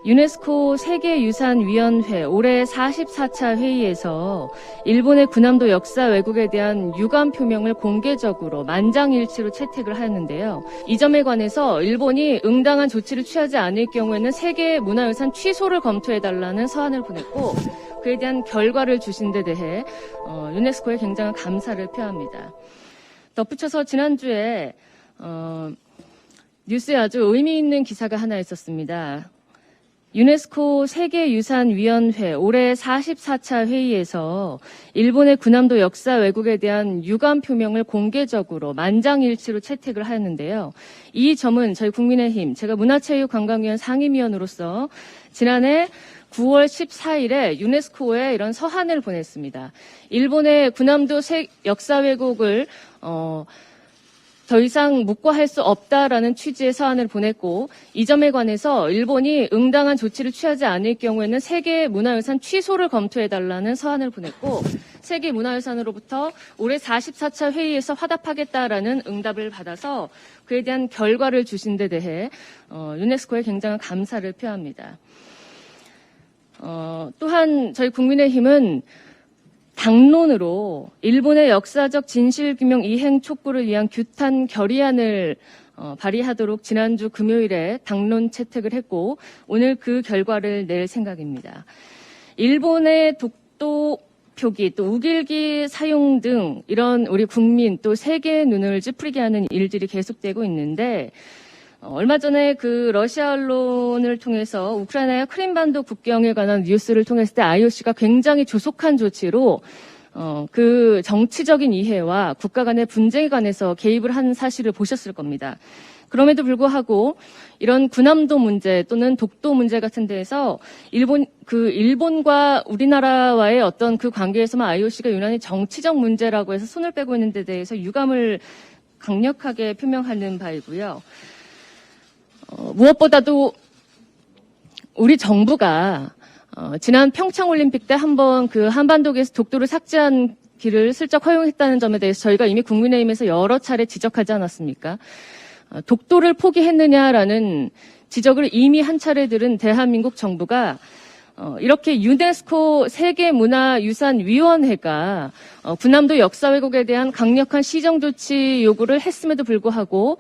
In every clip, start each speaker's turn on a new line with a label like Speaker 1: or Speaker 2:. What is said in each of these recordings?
Speaker 1: 유네스코 세계유산위원회 올해 44차 회의에서 일본의 군함도 역사 왜곡에 대한 유감 표명을 공개적으로 만장일치로 채택을 하였는데요. 이 점에 관해서 일본이 응당한 조치를 취하지 않을 경우에는 세계문화유산 취소를 검토해달라는 서한을 보냈고, 그에 대한 결과를 주신 데 대해 유네스코에 굉장한 감사를 표합니다. 덧붙여서 지난주에 뉴스에 아주 의미 있는 기사가 하나 있었습니다. 유네스코 세계유산위원회 올해 44차 회의에서 일본의 군함도 역사 왜곡에 대한 유감 표명을 공개적으로 만장일치로 채택을 하였는데요. 이 점은 저희 국민의힘, 제가 문화체육관광위원 상임위원으로서 지난해 9월 14일에 유네스코에 이런 서한을 보냈습니다. 일본의 군함도 역사 왜곡을 더 이상 묵과할 수 없다라는 취지의 서한을 보냈고, 이 점에 관해서 일본이 응당한 조치를 취하지 않을 경우에는 세계문화유산 취소를 검토해달라는 서한을 보냈고, 세계문화유산으로부터 올해 44차 회의에서 화답하겠다라는 응답을 받아서 그에 대한 결과를 주신 데 대해 유네스코에 굉장한 감사를 표합니다. 또한 저희 국민의힘은 당론으로 일본의 역사적 진실규명 이행 촉구를 위한 규탄 결의안을 발의하도록 지난주 금요일에 당론 채택을 했고, 오늘 그 결과를 낼 생각입니다. 일본의 독도 표기, 또 우길기 사용 등 이런 우리 국민 또 세계의 눈을 찌푸리게 하는 일들이 계속되고 있는데, 얼마 전에 그 러시아 언론을 통해서 우크라이나와 크림반도 국경에 관한 뉴스를 통했을 때 IOC가 굉장히 조속한 조치로 그 정치적인 이해와 국가 간의 분쟁에 관해서 개입을 한 사실을 보셨을 겁니다. 그럼에도 불구하고 이런 군함도 문제 또는 독도 문제 같은 데에서 일본과 우리나라와의 어떤 그 관계에서만 IOC가 유난히 정치적 문제라고 해서 손을 빼고 있는 데 대해서 유감을 강력하게 표명하는 바이고요. 무엇보다도 우리 정부가 지난 평창올림픽 때 한번 그 한반도에서 독도를 삭제한 길을 슬쩍 허용했다는 점에 대해서 저희가 이미 국민의힘에서 여러 차례 지적하지 않았습니까? 독도를 포기했느냐라는 지적을 이미 한 차례 들은 대한민국 정부가 이렇게 유네스코 세계문화유산위원회가 군함도 역사 왜곡에 대한 강력한 시정조치 요구를 했음에도 불구하고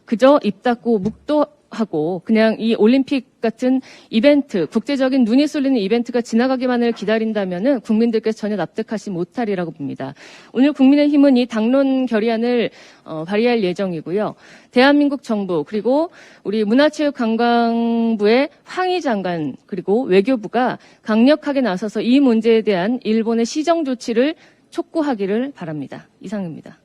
Speaker 1: 그저 입 닫고 묵도하고 그냥 이 올림픽 같은 이벤트, 국제적인 눈이 쏠리는 이벤트가 지나가기만을 기다린다면은 국민들께서 전혀 납득하지 못하리라고 봅니다. 오늘 국민의힘은 이 당론 결의안을 발의할 예정이고요. 대한민국 정부 그리고 우리 문화체육관광부의 황희 장관 그리고 외교부가 강력하게 나서서 이 문제에 대한 일본의 시정 조치를 촉구하기를 바랍니다. 이상입니다.